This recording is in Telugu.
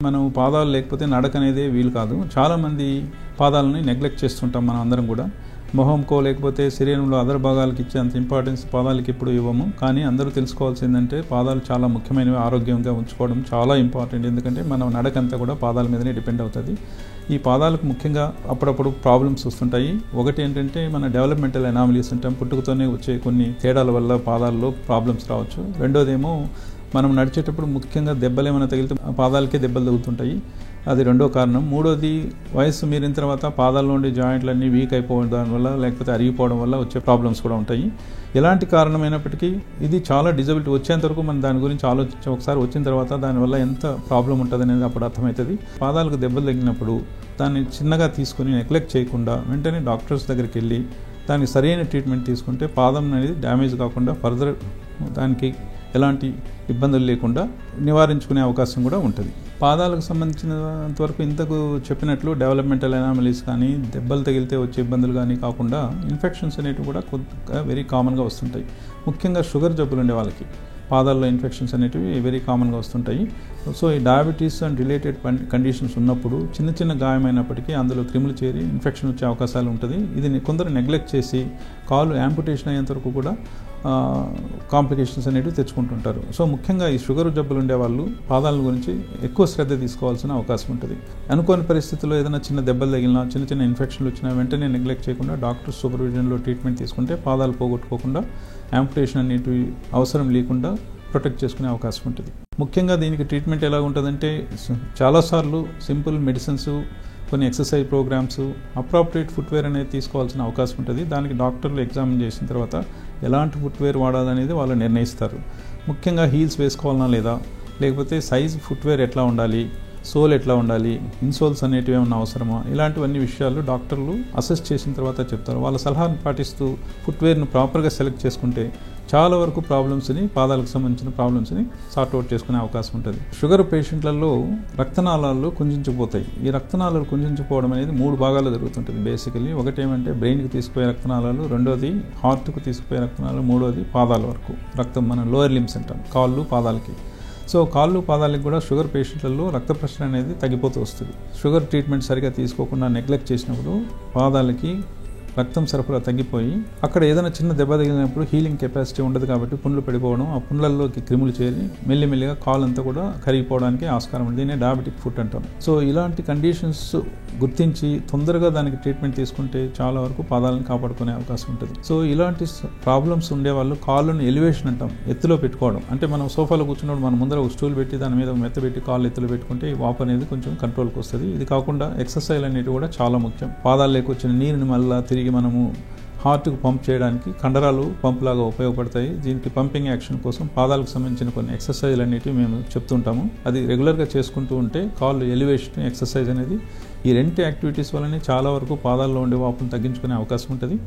మనం పాదాలు లేకపోతే నడక అనేది వీలు కాదు. చాలామంది పాదాలని నెగ్లెక్ట్ చేస్తుంటాం మనం అందరం కూడా. మొహంకో లేకపోతే శరీరంలో అదర్ భాగాలకు ఇచ్చేంత ఇంపార్టెన్స్ పాదాలకి ఎప్పుడు ఇవ్వము. కానీ అందరూ తెలుసుకోవాల్సిందంటే పాదాలు చాలా ముఖ్యమైనవి. ఆరోగ్యంగా ఉంచుకోవడం చాలా ఇంపార్టెంట్. ఎందుకంటే మనం నడకంతా కూడా పాదాల మీదనే డిపెండ్ అవుతుంది. ఈ పాదాలకు ముఖ్యంగా అప్పుడప్పుడు ప్రాబ్లమ్స్ వస్తుంటాయి. ఒకటి ఏంటంటే మన డెవలప్మెంటల్ అనామలీస్ అంటాం, పుట్టుకతోనే వచ్చే కొన్ని తేడాల వల్ల పాదాల్లో ప్రాబ్లమ్స్ రావచ్చు. రెండోదేమో మనం నడిచేటప్పుడు ముఖ్యంగా దెబ్బలు ఏమైనా తగిలితే పాదాలకే దెబ్బలు తగులుతుంటాయి, అది రెండో కారణం. మూడోది వయసు మీరిన తర్వాత పాదాల నుండి జాయింట్లన్నీ వీక్ అయిపోవడం దానివల్ల లేకపోతే అరిగిపోవడం వల్ల వచ్చే ప్రాబ్లమ్స్ కూడా ఉంటాయి. ఎలాంటి కారణమైనప్పటికీ ఇది చాలా డిజబిలిటీ వచ్చేంత వరకు మనం దాని గురించి ఆలోచించి ఒకసారి వచ్చిన తర్వాత దానివల్ల ఎంత ప్రాబ్లం ఉంటుంది అనేది అప్పుడు అర్థమవుతుంది. పాదాలకు దెబ్బలు తగిలినప్పుడు దాన్ని చిన్నగా తీసుకుని నెగ్లెక్ట్ చేయకుండా వెంటనే డాక్టర్స్ దగ్గరికి వెళ్ళి దానికి సరైన ట్రీట్మెంట్ తీసుకుంటే పాదం అనేది డ్యామేజ్ కాకుండా ఫర్దర్ దానికి ఎలాంటి ఇబ్బందులు లేకుండా నివారించుకునే అవకాశం కూడా ఉంటుంది. పాదాలకు సంబంధించినంతవరకు ఇంతకు చెప్పినట్లు డెవలప్మెంటల్ అనామలీస్ కానీ దెబ్బలు తగిలితే వచ్చే ఇబ్బందులు కానీ కాకుండా ఇన్ఫెక్షన్స్ అనేటివి కూడా కొద్దిగా వెరీ కామన్గా వస్తుంటాయి. ముఖ్యంగా షుగర్ జబ్బులు ఉండే వాళ్ళకి పాదాల్లో ఇన్ఫెక్షన్స్ అనేటివి వెరీ కామన్గా వస్తుంటాయి. సో ఈ డయాబెటీస్ అండ్ రిలేటెడ్ కండిషన్స్ ఉన్నప్పుడు చిన్న చిన్న గాయమైనప్పటికీ అందులో క్రిములు చేరి ఇన్ఫెక్షన్ వచ్చే అవకాశాలు ఉంటుంది. ఇది కొందరు నెగ్లెక్ట్ చేసి కాలు యాంపుటేషన్ అయ్యేంత వరకు కూడా కాంప్లికేషన్స్ అనేవి తెచ్చుకుంటుంటారు. సో ముఖ్యంగా ఈ షుగర్ జబ్బులు ఉండే వాళ్ళు పాదాల గురించి ఎక్కువ శ్రద్ధ తీసుకోవాల్సిన అవకాశం ఉంటుంది. అనుకోని పరిస్థితుల్లో ఏదైనా చిన్న దెబ్బలు తగిలినా చిన్న చిన్న ఇన్ఫెక్షన్లు వచ్చినా వెంటనే నెగ్లెక్ట్ చేయకుండా డాక్టర్ సూపర్విజన్లో ట్రీట్మెంట్ తీసుకుంటే పాదాలు పోగొట్టుకోకుండా యాంపుటేషన్ అనేటివి అవసరం లేకుండా ప్రొటెక్ట్ చేసుకునే అవకాశం ఉంటుంది. ముఖ్యంగా దీనికి ట్రీట్మెంట్ ఎలా ఉంటుందంటే చాలాసార్లు సింపుల్ మెడిసిన్స్, కొన్ని ఎక్సర్సైజ్ ప్రోగ్రామ్స్, అప్రాప్రియేట్ ఫుట్వేర్ అనేది తీసుకోవాల్సిన అవకాశం ఉంటుంది. దానికి డాక్టర్లు ఎగ్జామిన్ చేసిన తర్వాత ఎలాంటి ఫుట్వేర్ వాడాలనేది వాళ్ళు నిర్ణయిస్తారు. ముఖ్యంగా హీల్స్ వేసుకోవాలన్నా లేదా, లేకపోతే సైజ్ ఫుట్వేర్ ఎట్లా ఉండాలి, సోల్ ఎట్లా ఉండాలి, ఇన్సోల్స్ అనేటివి ఏమన్నా అవసరమా, ఇలాంటివన్నీ విషయాలు డాక్టర్లు అసెస్ చేసిన తర్వాత చెప్తారు. వాళ్ళ సలహాను పాటిస్తూ ఫుట్వేర్ను ప్రాపర్గా సెలెక్ట్ చేసుకుంటే చాలా వరకు ప్రాబ్లమ్స్ని, పాదాలకు సంబంధించిన ప్రాబ్లమ్స్ని సార్ట్అవుట్ చేసుకునే అవకాశం ఉంటుంది. షుగర్ పేషెంట్లలో రక్తనాళాలు కుంజించిపోతాయి. ఈ రక్తనాళాలు కుంజించిపోవడం అనేది 3 భాగాలు జరుగుతుంటుంది బేసికలీ. ఒకటి ఏమంటే బ్రెయిన్కి తీసుకుపోయే రక్తనాళాలు, రెండోది హార్ట్కు తీసుకుపోయే రక్తనాళాలు, మూడోది పాదాల వరకు రక్తం, మన లోయర్ లిమ్స్ అంటాం, కాళ్ళు పాదాలకి. సో కాళ్ళు పాదాలకి కూడా షుగర్ పేషెంట్లలో రక్త ప్రెషర్ అనేది తగ్గిపోతూ వస్తుంది. షుగర్ ట్రీట్మెంట్ సరిగా తీసుకోకుండా నెగ్లెక్ట్ చేసినప్పుడు పాదాలకి రక్తం సరఫరా తగ్గిపోయి అక్కడ ఏదైనా చిన్న దెబ్బ తగిలినప్పుడు హీలింగ్ కెపాసిటీ ఉండదు కాబట్టి పుండ్లు పడిపోవడం, ఆ పుండ్లలోకి క్రిములు చేరి మెల్లిమెల్లిగా కాలంతా కూడా కరిగిపోవడానికి ఆస్కారం ఉంది. దీన్ని డయాబెటిక్ ఫుట్ అంటాం. సో ఇలాంటి కండిషన్స్ గుర్తించి తొందరగా దానికి ట్రీట్మెంట్ తీసుకుంటే చాలా వరకు పాదాలను కాపాడుకునే అవకాశం ఉంటుంది. సో ఇలాంటి ప్రాబ్లమ్స్ ఉండేవాళ్ళు కాళ్ళను ఎలివేషన్ అంటాం, ఎత్తులో పెట్టుకోవడం. అంటే మనం సోఫాలో కూర్చున్నప్పుడు మన ముందర ఒక స్టూల్ పెట్టి దాని మీద మెత్త పెట్టి కాళ్ళు ఎత్తులో పెట్టుకుంటే ఈ వాపు అనేది కొంచెం కంట్రోల్కి వస్తుంది. ఇది కాకుండా ఎక్సర్సైజ్ అనేవి కూడా చాలా ముఖ్యం. పాదాల్లోకి వచ్చిన నీరుని మళ్ళీ తిరిగి మనము హార్ట్కు పంప్ చేయడానికి కండరాలు పంపులాగా ఉపయోగపడతాయి. దీనికి పంపింగ్ యాక్షన్ కోసం పాదాలకు సంబంధించిన కొన్ని ఎక్సర్సైజ్లు అనేటివి మేము చెప్తుంటాము. అది రెగ్యులర్గా చేసుకుంటూ ఉంటే కాళ్ళు ఎలివేషన్ ఎక్సర్సైజ్ అనేది ఈ 2 యాక్టివిటీస్ వల్లనే చాలా వరకు పాదాల్లో ఉండే వాపును తగ్గించుకునే అవకాశం ఉంటుంది.